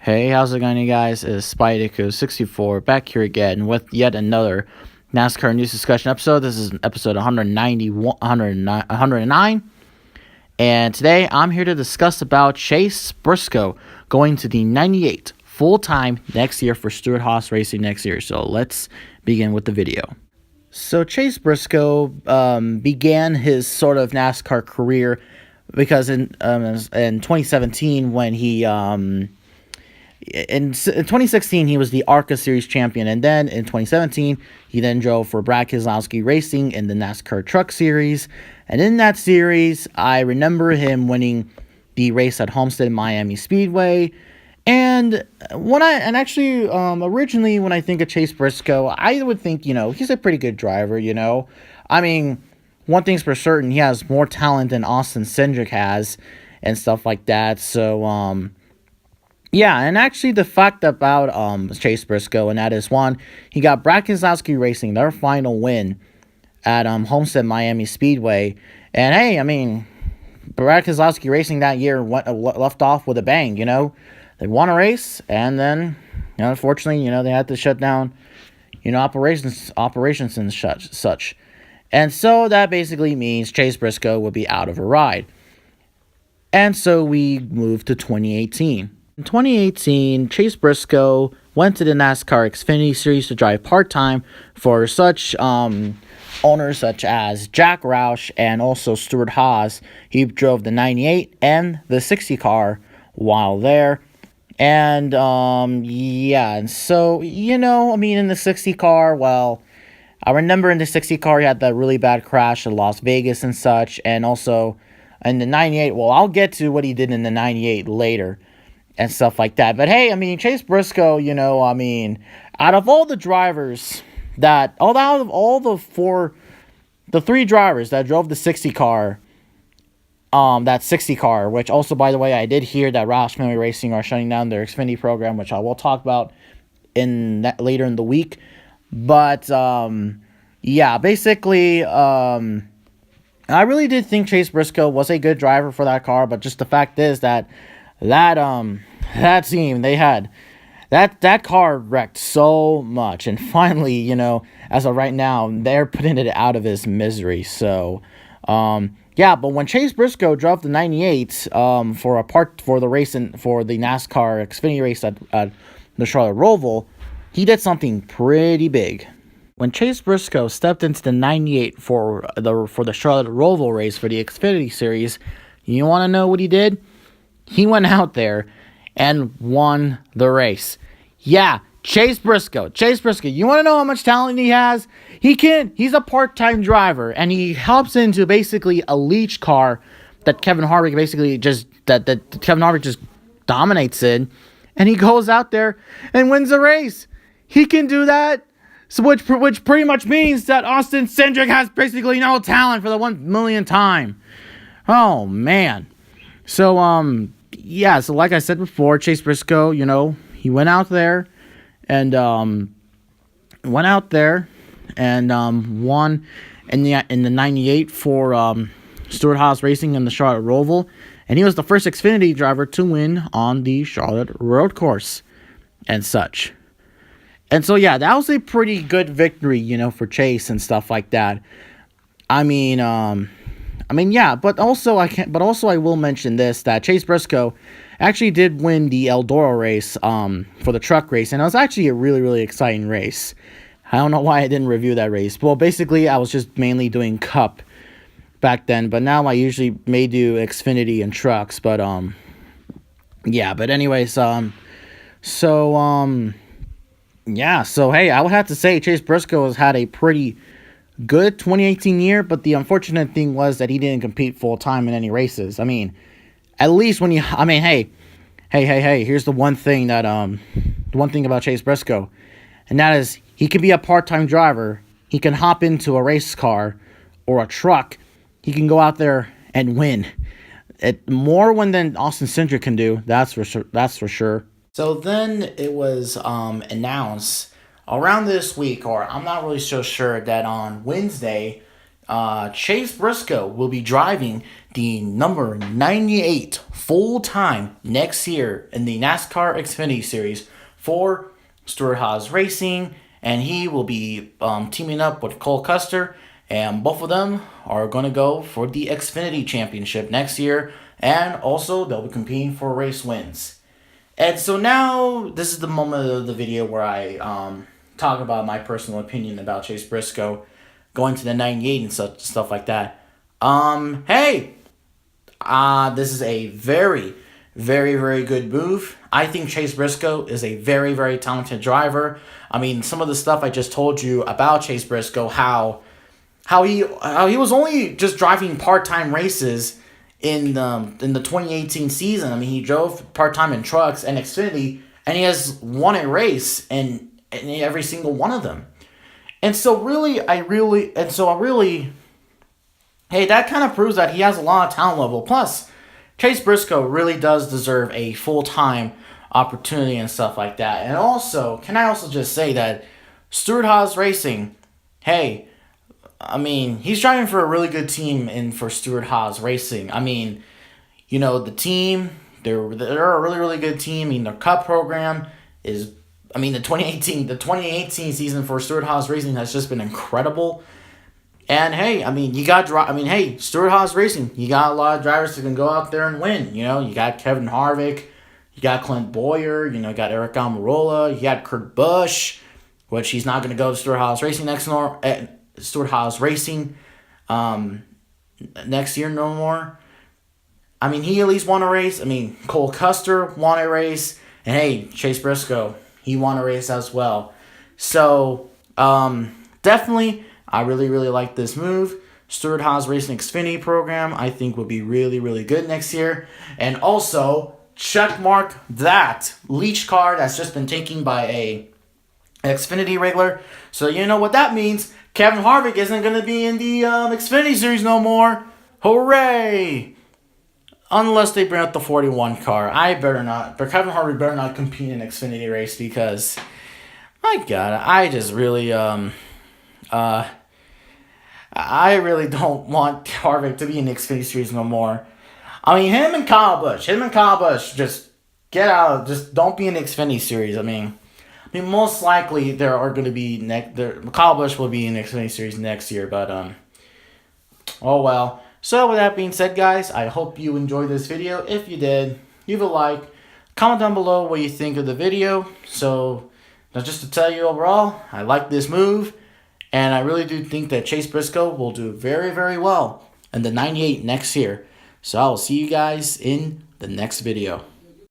Hey, how's it going, you guys? It's Spideyco64 back here again with yet another NASCAR news discussion episode. This is episode 109, and today I'm here to discuss about Chase Briscoe going to the 98 full-time next year for Stewart-Haas Racing next year. So let's begin with the video. So Chase Briscoe began his sort of NASCAR career because in 2017 when he in 2016, he was the ARCA Series champion, and then in 2017, he then drove for Brad Keselowski Racing in the NASCAR Truck Series. And in that series, I remember him winning the race at Homestead Miami Speedway. And originally, when I think of Chase Briscoe, I would think, he's a pretty good driver, I mean, one thing's for certain, he has more talent than Austin Cindric has and stuff like that. So, yeah, and actually the fact about Chase Briscoe, and that is one, he got Brad Keselowski Racing their final win at Homestead Miami Speedway. And hey, I mean, Brad Keselowski Racing that year left off with a bang, They won a race, and then, unfortunately, they had to shut down, operations and such. And so that basically means Chase Briscoe will be out of a ride. And so we moved to 2018. In 2018, Chase Briscoe went to the NASCAR Xfinity Series to drive part-time for such owners such as Jack Roush and also Stewart-Haas. He drove the 98 and the 60 car while there. And, and so, in the 60 car, well, I remember in the 60 car, he had that really bad crash in Las Vegas and such. And also, in the 98, well, I'll get to what he did in the 98 later and stuff like that. But hey, Chase Briscoe, out of all the drivers the three drivers that drove the 60 car, that 60 car, which also, by the way, I did hear that Roush Family Racing are shutting down their Xfinity program, which I will talk about later in the week. But, basically, I really did think Chase Briscoe was a good driver for that car, but just the fact is that team, they had that car wrecked so much, and finally, as of right now, they're putting it out of his misery. So, but when Chase Briscoe drove the 98 for the race for the NASCAR Xfinity race at the Charlotte Roval, he did something pretty big. When Chase Briscoe stepped into the 98 for the Charlotte Roval race for the Xfinity Series, you want to know what he did? He went out there and won the race. Yeah, Chase Briscoe, you want to know how much talent he has? He's a part-time driver, and he helps into basically a leech car that Kevin Harvick just dominates in, and he goes out there and wins the race. He can do that, so which pretty much means that Austin Cindric has basically no talent for the 1 millionth time. Oh, man. So, so like I said before, Chase Briscoe, he went out there and won in the 98 for Stewart-Haas Racing in the Charlotte Roval, and he was the first Xfinity driver to win on the Charlotte Road Course and such. And so that was a pretty good victory, for Chase and stuff like that. But also I will mention this, that Chase Briscoe actually did win the Eldora race for the truck race, and it was actually a really, really exciting race. I don't know why I didn't review that race. Well, basically, I was just mainly doing Cup back then, but now I usually may do Xfinity and trucks, but anyways, so hey, I would have to say Chase Briscoe has had a pretty good 2018 year, but the unfortunate thing was that he didn't compete full-time in any races. At least when hey, here's the one thing about Chase Briscoe, and that is he can be a part-time driver. He can hop into a race car or a truck. He can go out there and win. More than Austin Cindric can do, that's for sure. So then it was announced around this week, or I'm not really so sure, that on Wednesday, Chase Briscoe will be driving the number 98 full-time next year in the NASCAR Xfinity Series for Stewart-Haas Racing, and he will be teaming up with Cole Custer, and both of them are going to go for the Xfinity Championship next year, and also they'll be competing for race wins. And so now, this is the moment of the video where I talk about my personal opinion about Chase Briscoe going to the 98 and stuff like that. Hey, this is a very, very, very good move. I think Chase Briscoe is a very, very talented driver. I mean, some of the stuff I just told you about Chase Briscoe, how he was only just driving part-time races in the 2018 season. I mean, he drove part-time in trucks and Xfinity, and he has won a race in every single one of them. And so hey, that kind of proves that he has a lot of talent level. Plus, Chase Briscoe really does deserve a full-time opportunity and stuff like that. And also, can I also just say that Stewart-Haas Racing, hey, I mean, he's driving for a really good team for Stewart-Haas Racing. I mean, you know, the team, they're a really, really good team. I mean, their Cup program is, I mean, the 2018 season for Stewart-Haas Racing has just been incredible. And hey, I mean, hey, Stewart-Haas Racing, you got a lot of drivers that can go out there and win. You know, you got Kevin Harvick, you got Clint Boyer, you know, you got Eric Almirola, you got Kurt Busch, which he's not going to go to Stewart-Haas Racing next year no more. I mean, he at least won a race. I mean, Cole Custer won a race, and hey, Chase Briscoe, he won a race as well. So, definitely, I really, really like this move. Stewart-Haas Racing Xfinity program, I think, will be really, really good next year. And also, check mark that leech card that's just been taken by a Xfinity regular. So you know what that means. Kevin Harvick isn't going to be in the Xfinity Series no more. Hooray! Unless they bring out the 41 car. I better not. But Kevin Harvick better not compete in an Xfinity race because, my God, I just really, I really don't want Harvick to be in the Xfinity Series no more. I mean, him and Kyle Busch, just get out. Just don't be in the Xfinity Series. I mean, most likely there are going to be Kyle Busch will be in the Xfinity Series next year, but oh well. So with that being said, guys, I hope you enjoyed this video. If you did, leave a like, comment down below what you think of the video. So now just to tell you overall, I like this move, and I really do think that Chase Briscoe will do very, very well in the 98 next year. So I will see you guys in the next video.